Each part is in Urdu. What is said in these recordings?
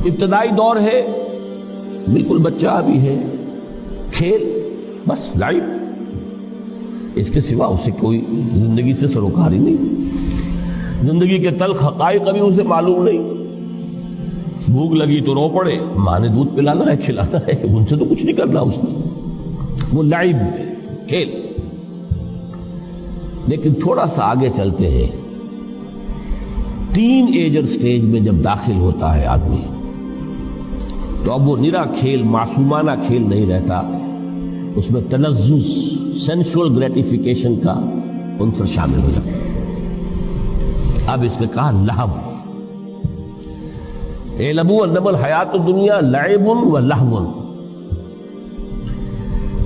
ابتدائی دور ہے، بالکل بچہ بھی ہے، کھیل بس لائف، اس کے سوا اسے کوئی زندگی سے سروکار ہی نہیں، زندگی کے تلخ حقائق ابھی اسے معلوم نہیں۔ بھوک لگی تو رو پڑے، ماں نے دودھ پلانا ہے، کھلانا ہے، ان سے تو کچھ نہیں کرنا اس نے، وہ لائف کھیل۔ لیکن تھوڑا سا آگے چلتے ہیں، ٹین ایجر سٹیج میں جب داخل ہوتا ہے آدمی تو اب وہ نرا کھیل، معصومانہ کھیل نہیں رہتا، اس میں تلذذ، سینشول گریٹیفیکیشن کا عنصر شامل ہو جاتا ہے۔ اب اس نے کہا لہو، اعلموا انما الحیات الدنیا لعب و لہو۔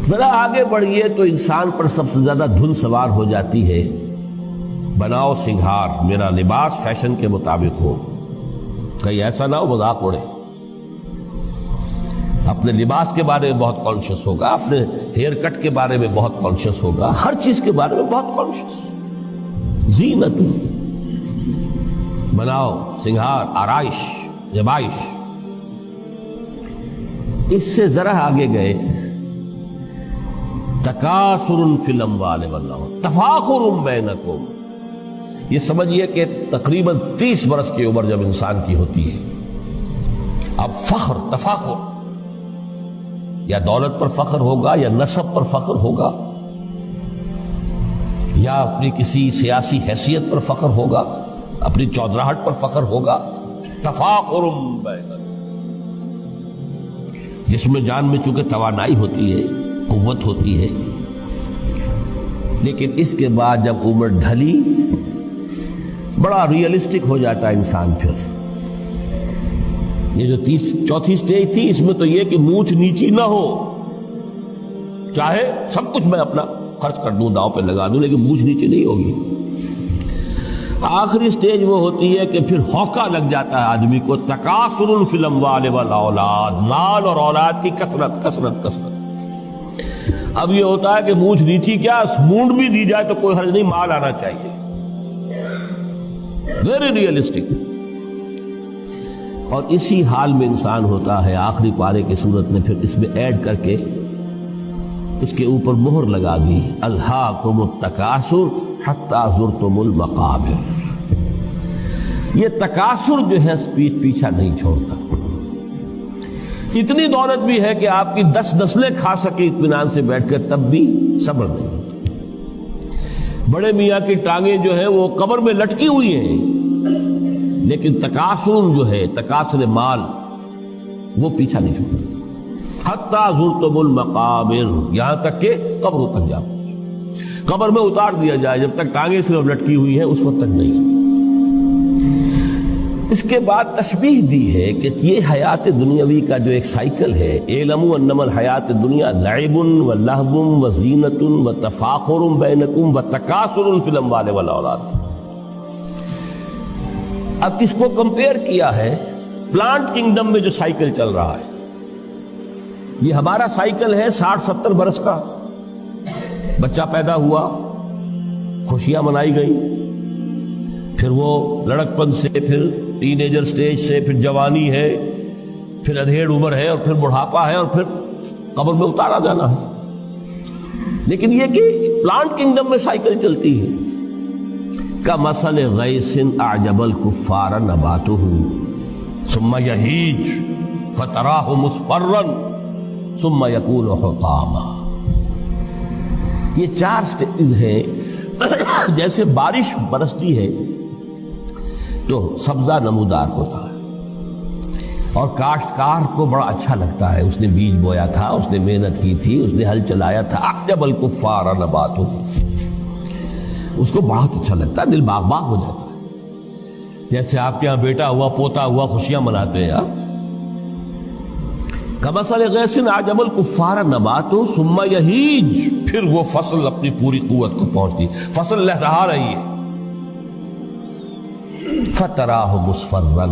ذرا آگے بڑھیے تو انسان پر سب سے زیادہ دھن سوار ہو جاتی ہے، بناؤ سنگھار، میرا لباس فیشن کے مطابق ہو، کہیں ایسا نہ ہو مذاق اڑے۔ اپنے لباس کے بارے میں بہت کانشیس ہوگا، اپنے ہیئر کٹ کے بارے میں بہت کانشیس ہوگا، ہر چیز کے بارے میں بہت کانشیس۔ زینت، بناؤ سنگھار، آرائش، زیبائش۔ اس سے ذرا آگے گئے، تکاثر فی الاموال والاولاد تفاخر بینکم۔ یہ سمجھیے کہ تقریباً 30 برس کی عمر جب انسان کی ہوتی ہے، اب فخر، تفاخر، یا دولت پر فخر ہوگا، یا نسب پر فخر ہوگا، یا اپنی کسی سیاسی حیثیت پر فخر ہوگا، اپنی چودراہٹ پر فخر ہوگا۔ تفاخر بینکم، جس میں جان میں چونکہ توانائی ہوتی ہے، قوت ہوتی ہے، لیکن اس کے بعد جب عمر ڈھلی بڑا ریئلسٹک ہو جاتا ہے انسان۔ پھر یہ جو چوتھی سٹیج تھی، اس میں تو یہ کہ مونچھ نیچی نہ ہو، چاہے سب کچھ میں اپنا خرچ کر دوں، داؤں پہ لگا دوں، لیکن مونچھ نیچی نہیں ہوگی۔ آخری سٹیج وہ ہوتی ہے کہ پھر ہوکا لگ جاتا ہے آدمی کو، تکاثر فی الاموال والاولاد، مال اور اولاد کی کثرت کثرت کثرت۔ اب یہ ہوتا ہے کہ مونچھ نیچی کیا، مونڈ بھی دی جائے تو کوئی حرج نہیں، مال آنا چاہیے، ویری ریئلسٹک۔ اور اسی حال میں انسان ہوتا ہے، آخری پارے کی صورت میں پھر اس میں ایڈ کر کے اس کے اوپر مہر لگا دی، الہاکم التکاثر حتی زرتم المقابر۔ یہ تکاثر جو ہے پیچھا نہیں چھوڑتا۔ اتنی دولت بھی ہے کہ آپ کی 10 نسلیں کھا سکے اطمینان سے بیٹھ کر، تب بھی صبر نہیں ہوتا۔ بڑے میاں کی ٹانگیں جو ہیں وہ قبر میں لٹکی ہوئی ہیں، لیکن تکاثر جو ہے، تکاثر مال، وہ پیچھا نہیں چھوڑتا۔ حتی زرتم المقابر، یہاں تک کہ قبر تک جاؤ، قبر میں اتار دیا جائے، جب تک ٹانگیں صرف لٹکی ہوئی ہیں اس وقت تک نہیں۔ اس کے بعد تشبیہ دی ہے کہ یہ حیات دنیاوی کا جو ایک سائیکل ہے، اعلموا انما الحیات الدنیا لعب و لہو و زینت و تفاخر بینکم و تکاثر فی الاموال والاولاد۔ اب اس کو کمپیئر کیا ہے پلانٹ کنگڈم میں جو سائیکل چل رہا ہے۔ یہ ہمارا سائیکل ہے 60-70 برس کا، بچہ پیدا ہوا، خوشیاں منائی گئی، پھر وہ لڑکپن سے، پھر ٹین ایجر سٹیج سے، پھر جوانی ہے، پھر ادھیڑ عمر ہے، اور پھر بڑھاپا ہے، اور پھر قبر میں اتارا جانا ہے۔ لیکن یہ کہ پلانٹ کنگڈم میں سائیکل چلتی ہے، کمثل غیث اعجب الکفار نباتہ ثم یہیج فتراہ مصفرا ثم یکون حطاما۔ یہ 4 سٹیج ہیں۔ جیسے بارش برستی ہے تو سبزہ نمودار ہوتا ہے، اور کاشتکار کو بڑا اچھا لگتا ہے، اس نے بیج بویا تھا، اس نے محنت کی تھی، اس نے ہل چلایا تھا، اعجب الکفار نباتہ، اس کو بہت اچھا لگتا ہے، دل باغ باغ ہو جاتا ہے۔ جیسے آپ کے یہاں بیٹا ہوا، پوتا ہوا، خوشیاں مناتے ہیں آپ۔ کمثل غیث اعجب الکفار نباتہ ثم یہیج، پھر وہ فصل اپنی پوری قوت کو پہنچتی، فصل لہرا رہی ہے، فتراہ مصفرا،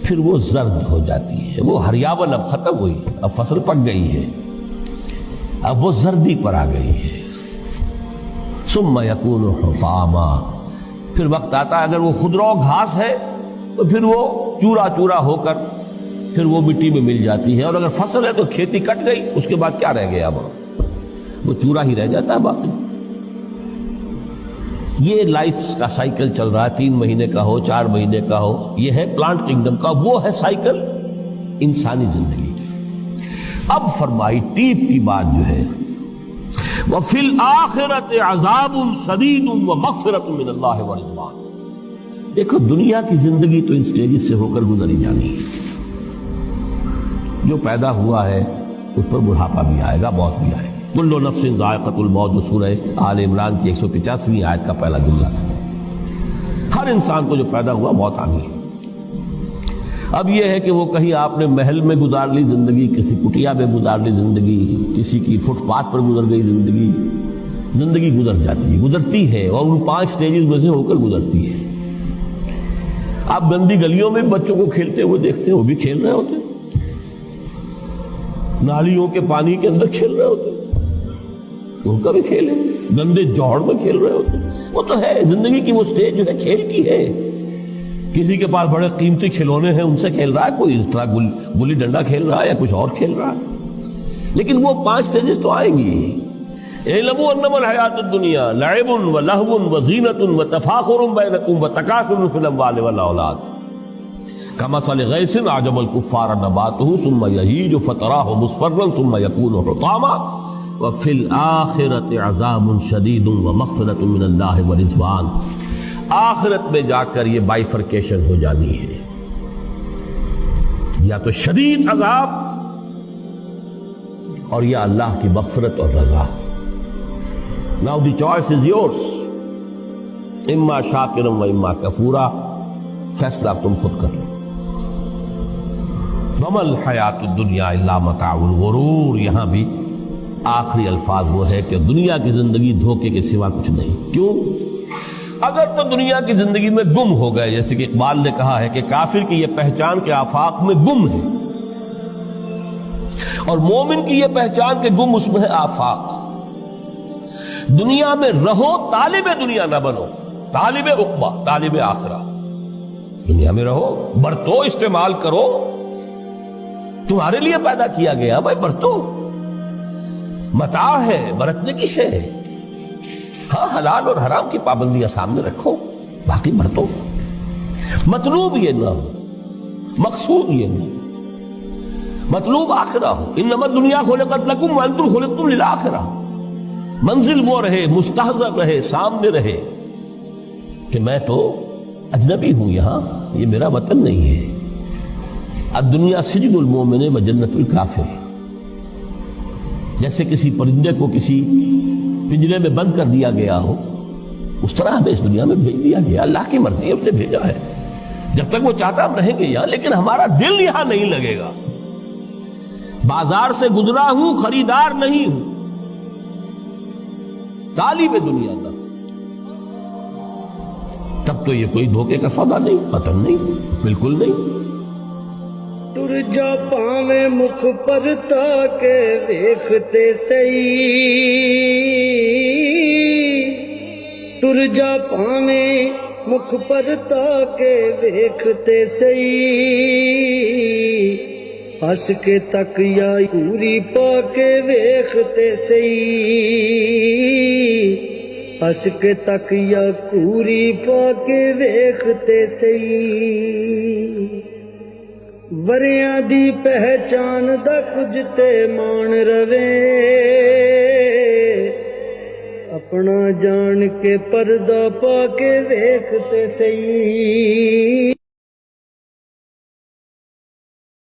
پھر وہ زرد ہو جاتی ہے، وہ ہریاول اب ختم ہوئی، اب فصل پک گئی ہے، اب وہ زردی پر آ گئی ہے۔ ثم یکون حطاما، پھر وقت آتا ہے، اگر وہ خضرو گھاس ہے تو پھر وہ چورا چورا ہو کر پھر وہ مٹی میں مل جاتی ہے، اور اگر فصل ہے تو کھیتی کٹ گئی، اس کے بعد کیا رہ گیا؟ اب وہ چورا ہی رہ جاتا ہے باقی۔ یہ لائف کا سائیکل چل رہا ہے، 3 مہینے کا ہو، 4 مہینے کا ہو، یہ ہے پلانٹ کنگڈم کا، وہ ہے سائیکل انسانی زندگی کی۔ اب فرمائی ٹیپ کی بات جو ہے، وَفِي الْآخِرَةِ عَذَابٌ شَدِيدٌ وَمَغْفِرَةٌ مِّنَ اللَّهِ وَرِضْوَانٌ۔ دیکھو دنیا کی زندگی تو ان سٹیجز سے ہو کر گزری جانی ہے، جو پیدا ہوا ہے اس پر بڑھاپا بھی آئے گا، موت بھی آئے گا۔ کل نفس ذائقۃ الموت، جو سورہ آل عمران کی 185ویں آیت کا پہلا جملہ تھا۔ ہر انسان کو جو پیدا ہوا موت آنی ہے۔ اب یہ ہے کہ وہ کہیں آپ نے محل میں گزار لی زندگی، کسی کٹیا میں گزار لی زندگی، کسی کی فٹ پاتھ پر گزر گئی زندگی، زندگی گزر جاتی ہے، گزرتی ہے، اور ان 5 سٹیجز میں سے ہو کر گزرتی ہے۔ آپ گندی گلیوں میں بچوں کو کھیلتے ہوئے دیکھتے ہیں، وہ بھی کھیل رہے ہوتے ہیں، نالیوں کے پانی کے اندر کھیل رہے ہوتے ہیں، ان کا بھی کھیل ہے، گندے جوڑ میں کھیل رہے ہوتے ہیں، وہ تو ہے زندگی کی وہ سٹیج جو ہے کھیل کی ہے۔ کسی کے پاس بڑے قیمتی کھلونے ہیں، ان سے کھیل رہا ہے، کوئی اس طرح گلی ڈنڈا کھیل رہا ہے یا کچھ اور کھیل رہا ہے، لیکن وہ 5 سٹیجز تو آئیں گی۔ اعلموا انما الحیات الدنیا لعب ولہو وزینۃ وتفاخر بینکم وتکاثر فی الاموال والاولاد کمثل غیث اعجب الکفار نباتہ ثم یہیج فتراہ مصفرا ثم یکون حطاما وفی الآخرۃ عذاب شدید ومغفرۃ من اللہ ورضوان۔ آخرت میں جا کر یہ بائیفرکیشن ہو جانی ہے، یا تو شدید عذاب اور یا اللہ کی مغفرت اور رضا۔ Now the choice is yours، اما شاکرا و اما کفورا، فیصلہ تم خود کر لو۔ وما الحیات الدنیا الا متاع الغرور، یہاں بھی آخری الفاظ وہ ہے کہ دنیا کی زندگی دھوکے کے سوا کچھ نہیں۔ کیوں؟ اگر تو دنیا کی زندگی میں گم ہو گئے، جیسے کہ اقبال نے کہا ہے کہ کافر کی یہ پہچان کے آفاق میں گم ہے، اور مومن کی یہ پہچان کے گم اس میں ہے آفاق۔ دنیا میں رہو، طالب دنیا نہ بنو، طالب عقبہ، طالب آخرہ۔ دنیا میں رہو، برتو، استعمال کرو، تمہارے لیے پیدا کیا گیا، بھائی برتو، متاع ہے، برتنے کی شے ہے۔ ہاں حلال اور حرام کی پابندیاں سامنے رکھو، باقی برتو۔ مطلوب یہ نہ ہو، مقصود یہ نہ ہو، مطلوب آخرہ ہو۔ انما الدنیا خلقت لکم وانتم خلقتم للآخرہ۔ منزل وہ رہے، مستحضر رہے، سامنے رہے کہ میں تو اجنبی ہوں، یہاں یہ میرا وطن نہیں ہے۔ الدنیا سجن المومن و جنت الکافر۔ جیسے کسی پرندے کو کسی پنجرے میں بند کر دیا گیا ہو، اس طرح ہمیں اس دنیا میں بھیج دیا گیا، اللہ کی مرضی ہم نے بھیجا ہے۔ جب تک وہ چاہتا ہم رہیں گے یہاں، لیکن ہمارا دل یہاں نہیں لگے گا۔ بازار سے گزرا ہوں، خریدار نہیں ہوں، طالب دنیا نہ، تب تو یہ کوئی دھوکے کا سودا نہیں، پتن نہیں، بالکل نہیں۔ ٹر جا پاویں مکھ پر تاکے ویکھتے سہی، ٹر جا پاویں مکھ پر تاکے ویکھتے سہی، ہس کے تک یا پوری پا کے ویکھتے سہی، ہس کے تک یا پوری پا کے ویکھتے سہی۔ وریاں دی پہچان دا کچھ تے مان روے، اپنا جان کے پردہ پا کے ویکھتے سہی۔